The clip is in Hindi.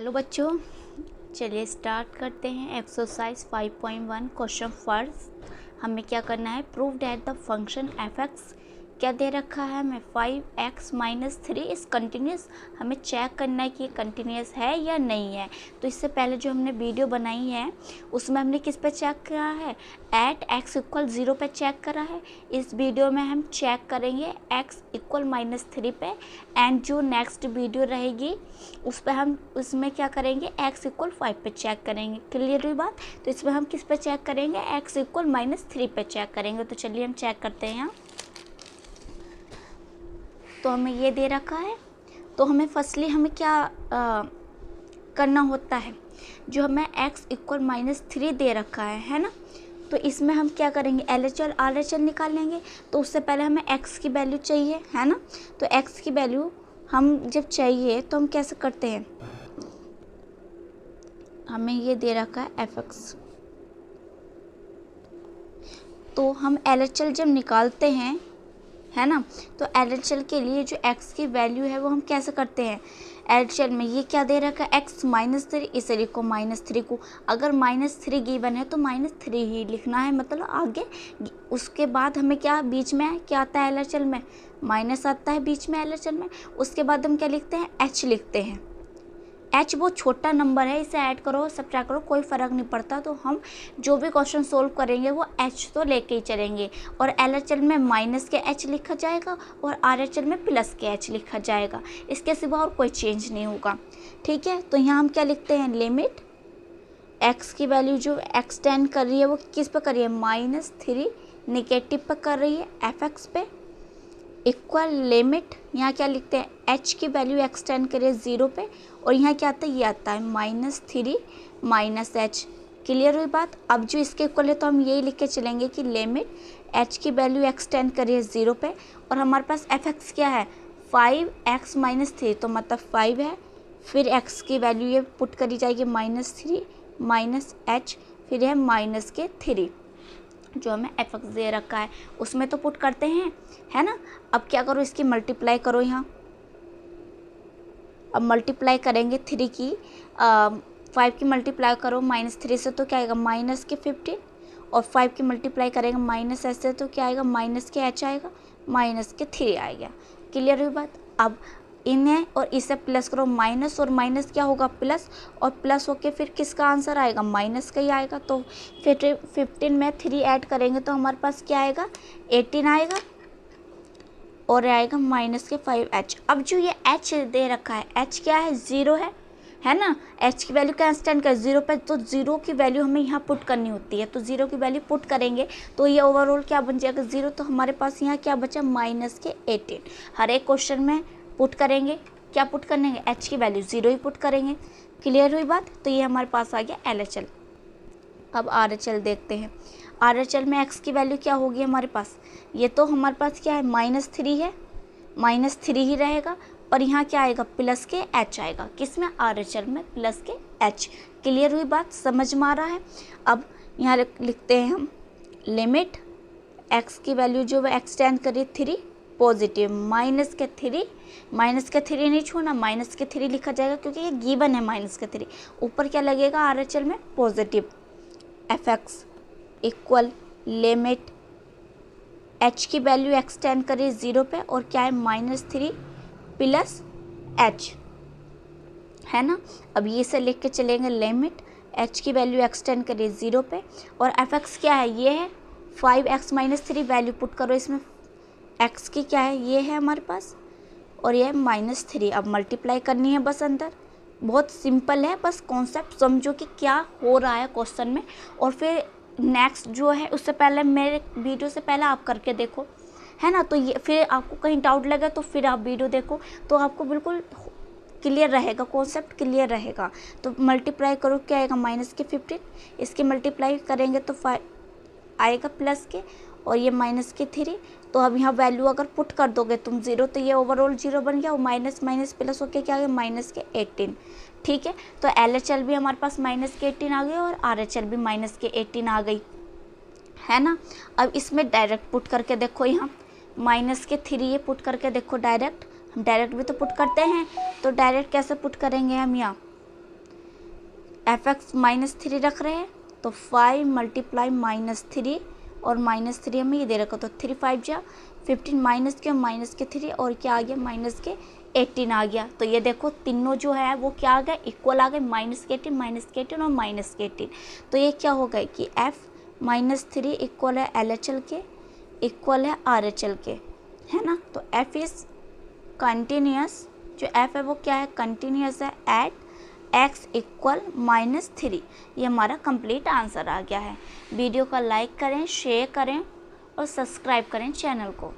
हेलो बच्चों, चलिए स्टार्ट करते हैं। Exercise 5.1 question first. हमें क्या करना है, prove that the function F x क्या दे रखा है हमें 5x-3 इस कंटिन्यूस। हमें चेक करना है कि ये कंटिन्यूस है या नहीं है। तो इससे पहले जो हमने वीडियो बनाई है उसमें हमने किस पे चेक किया है, एट x = 0 पे चेक करा है। इस वीडियो में हम चेक करेंगे x = -3 पे। एंड जो नेक्स्ट वीडियो रहेगी उस पर हम उसमें क्या करेंगे, x = 5 पे चेक करेंगे। क्लियर हुई बात। तो इसमें हम किस पे चेक करेंगे, x = -3 पे चेक करेंगे। तो चलिए हम चेक करते हैं। यहाँ तो हमें ये दे रखा है, तो हमें फर्स्टली हमें क्या करना होता है, जो हमें x = -3 दे रखा है ना। तो इसमें हम क्या करेंगे, LHL RHL निकालेंगे। तो उससे पहले हमें x की वैल्यू चाहिए, है ना। तो x की वैल्यू हम जब चाहिए तो हम कैसे करते हैं, हमें ये दे रखा है fx। तो हम LHL जब निकालते हैं, है ना, तो LHL के लिए जो x की वैल्यू है वो हम कैसे करते हैं, LHL में ये क्या दे रखा है, x -3, इसे लिखो -3 को। अगर -3 गिवन है तो -3 ही लिखना है, मतलब आगे। उसके बाद हमें क्या बीच में क्या आता है, LHL में माइनस आता है बीच में LHL में। उसके बाद हम क्या लिखते हैं, h लिखते हैं। h बहुत छोटा नंबर है, इसे ऐड करो सब्ट्रैक्ट करो कोई फ़र्क नहीं पड़ता। तो हम जो भी क्वेश्चन सोल्व करेंगे वो h तो लेके ही चलेंगे। और LHL में माइनस के h लिखा जाएगा और RHL में प्लस के h लिखा जाएगा। इसके सिवा और कोई चेंज नहीं होगा, ठीक है। तो यहाँ हम क्या लिखते हैं, लिमिट x की वैल्यू जो एक्सटेंड कर रही है वो किस पे कर रही है, -3 नेगेटिव पर कर रही है, fx पे इक्वल लिमिट। यहाँ क्या लिखते हैं, h की वैल्यू एक्सटेंड करिए 0 पे। और यहाँ क्या आता है, ये आता है -3 -h। क्लियर हुई बात। अब जो इसके इक्वल है तो हम यही लिख के चलेंगे कि लिमिट h की वैल्यू एक्सटेंड करिए 0 पे। और हमारे पास fx क्या है, 5x - 3, तो मतलब 5 है। फिर x की वैल्यू ये पुट करी जाएगी -3 -h, फिर है -3 जो हमें fx दे रखा है उसमें तो पुट करते हैं, है ना। अब क्या करो, इसकी मल्टीप्लाई करो यहाँ। अब मल्टीप्लाई करेंगे 3 की 5 की मल्टीप्लाई करो -3 से तो क्या आएगा, -15। और 5 की मल्टीप्लाई करेंगे -h से तो क्या आएगा, -h आएगा, -3 आएगा। क्लियर हुई बात। अब इन्हें और इसे प्लस करो, माइनस और माइनस क्या होगा, प्लस। और प्लस होके फिर किसका आंसर आएगा, माइनस का ही आएगा। तो फिर 15 में 3 ऐड करेंगे तो हमारे पास क्या आएगा, 18 आएगा। और आएगा -5h। अब जो ये h दे रखा है, h क्या है, 0 है ना। h की वैल्यू क्या स्टैंड कर 0 पे, तो 0 की वैल्यू हमें यहाँ पुट करनी होती है। तो 0 की वैल्यू पुट करेंगे तो ये ओवरऑल क्या बन जाएगा, 0। तो हमारे पास यहाँ क्या बचा, -18। हर एक क्वेश्चन में पुट करेंगे, क्या पुट करेंगे, h की वैल्यू 0 ही पुट करेंगे। क्लियर हुई बात। तो ये हमारे पास आ गया LHL। अब RHL देखते हैं। RHL में x की वैल्यू क्या होगी हमारे पास, ये तो हमारे पास क्या है, -3 है, -3 ही रहेगा। और यहाँ क्या आएगा, प्लस के h आएगा। किसमें, RHL में प्लस के h। क्लियर हुई बात, समझ में आ रहा है। अब यहाँ लिखते हैं हम, लिमिट x की वैल्यू जो है एक्सटेंड करिए 3 पॉजिटिव, -3 नहीं छोड़ना, -3 लिखा जाएगा क्योंकि ये गिवन है -3। ऊपर क्या लगेगा, RHL में positive, fx equal limit h की वैल्यू एक्सटेंड करिए 0 पे। और क्या है, -3 प्लस h, है ना। अब ये से लिख के चलेंगे, लिमिट h की वैल्यू एक्सटेंड करिए 0 पे। और fx क्या है, ये है 5x - 3, वैल्यू पुट करो इसमें। x की क्या है, ये है हमारे पास, और ये है -3। अब मल्टीप्लाई करनी है बस अंदर। बहुत सिंपल है, बस कॉन्सेप्ट समझो कि क्या हो रहा है क्वेश्चन में। और फिर नेक्स्ट जो है उससे पहले मेरे वीडियो से पहले आप करके देखो, है ना। तो ये फिर आपको कहीं डाउट लगे तो फिर आप वीडियो देखो, तो आपको बिल्कुल क्लियर रहेगा, कॉन्सेप्ट क्लियर रहेगा। तो मल्टीप्लाई करो, क्या आएगा, -15। इसकी मल्टीप्लाई करेंगे तो 5 आएगा प्लस के, और ये -3। तो अब यहाँ वैल्यू अगर पुट कर दोगे तुम 0, तो ये ओवरऑल 0 बन गया। और माइनस माइनस प्लस होके क्या आ गया, -18। ठीक है। तो LHL भी हमारे पास -18 आ गई और RHL भी -18 आ गई, है ना। अब इसमें डायरेक्ट पुट करके देखो, यहाँ -3 ये पुट करके देखो डायरेक्ट। हम डायरेक्ट भी तो पुट करते हैं, तो डायरेक्ट कैसे पुट करेंगे हम, यहाँ एफ एक्स -3 रख रहे हैं तो 5 मल्टीप्लाई -3 और -3 हमें ये दे रखा, तो 3 5 जा 15 -3 और क्या आ गया -18 आ गया। तो ये देखो तीनों जो है वो क्या आ गए, इक्वल आ गए, -18 और -18। तो ये क्या हो गए कि f -3 इक्वल है LHL के, इक्वल है RHL के, है ना। तो f इज कंटिन्यूस, जो f है वो क्या है, कंटिन्यूस है एट x इक्वल -3। ये हमारा कंप्लीट आंसर आ गया है। वीडियो को लाइक करें, शेयर करें और सब्सक्राइब करें चैनल को।